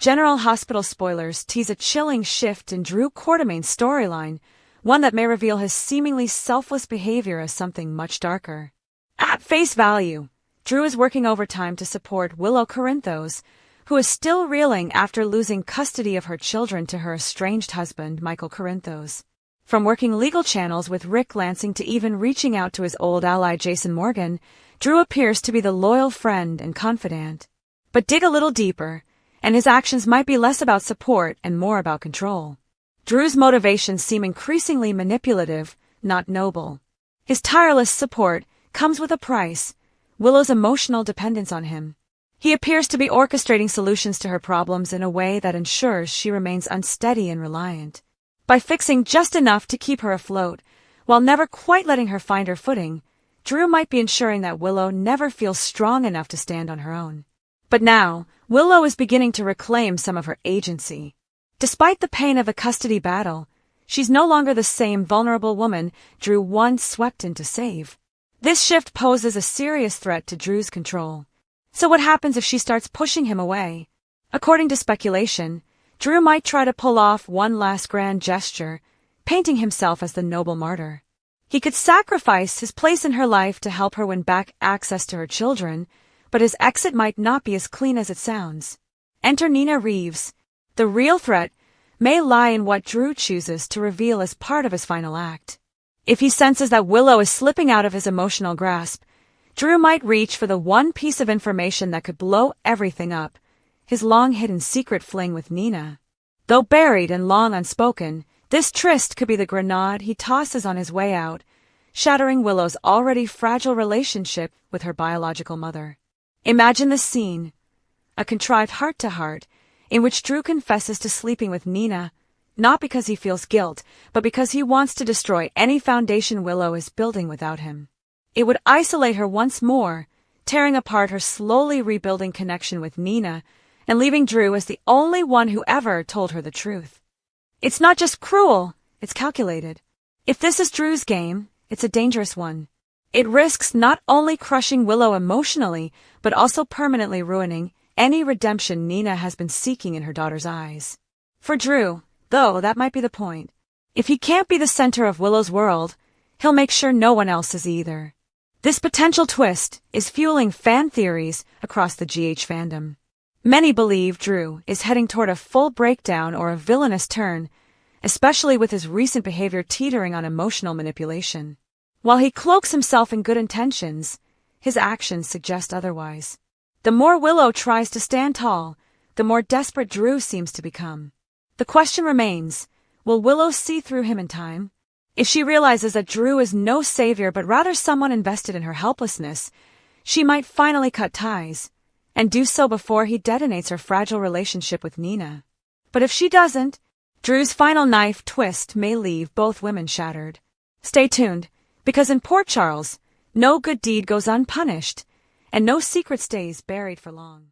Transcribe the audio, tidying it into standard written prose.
General Hospital spoilers tease a chilling shift in Drew Quartermain's storyline, one that may reveal his seemingly selfless behavior as something much darker. At face value, Drew is working overtime to support Willow Corinthos, who is still reeling after losing custody of her children to her estranged husband, Michael Corinthos. From working legal channels with Rick Lansing to even reaching out to his old ally Jason Morgan, Drew appears to be the loyal friend and confidant. But dig a little deeper, and his actions might be less about support and more about control. Drew's motivations seem increasingly manipulative, not noble. His tireless support comes with a price: Willow's emotional dependence on him. He appears to be orchestrating solutions to her problems in a way that ensures she remains unsteady and reliant. By fixing just enough to keep her afloat, while never quite letting her find her footing, Drew might be ensuring that Willow never feels strong enough to stand on her own. But now, Willow is beginning to reclaim some of her agency. Despite the pain of a custody battle, she's no longer the same vulnerable woman Drew once swept in to save. This shift poses a serious threat to Drew's control. So what happens if she starts pushing him away? According to speculation, Drew might try to pull off one last grand gesture, painting himself as the noble martyr. He could sacrifice his place in her life to help her win back access to her children, but his exit might not be as clean as it sounds. Enter Nina Reeves. The real threat may lie in what Drew chooses to reveal as part of his final act. If he senses that Willow is slipping out of his emotional grasp, Drew might reach for the one piece of information that could blow everything up: his long-hidden secret fling with Nina. Though buried and long unspoken, this tryst could be the grenade he tosses on his way out, shattering Willow's already fragile relationship with her biological mother. Imagine this scene: a contrived heart-to-heart, in which Drew confesses to sleeping with Nina, not because he feels guilt, but because he wants to destroy any foundation Willow is building without him. It would isolate her once more, tearing apart her slowly rebuilding connection with Nina, and leaving Drew as the only one who ever told her the truth. It's not just cruel, it's calculated. If this is Drew's game, it's a dangerous one. It risks not only crushing Willow emotionally, but also permanently ruining any redemption Nina has been seeking in her daughter's eyes. For Drew, though, that might be the point. If he can't be the center of Willow's world, he'll make sure no one else is either. This potential twist is fueling fan theories across the GH fandom. Many believe Drew is heading toward a full breakdown or a villainous turn, especially with his recent behavior teetering on emotional manipulation. While he cloaks himself in good intentions, his actions suggest otherwise. The more Willow tries to stand tall, the more desperate Drew seems to become. The question remains: will Willow see through him in time? If she realizes that Drew is no savior but rather someone invested in her helplessness, she might finally cut ties, and do so before he detonates her fragile relationship with Nina. But if she doesn't, Drew's final knife twist may leave both women shattered. Stay tuned, because in Port Charles, no good deed goes unpunished, and no secret stays buried for long.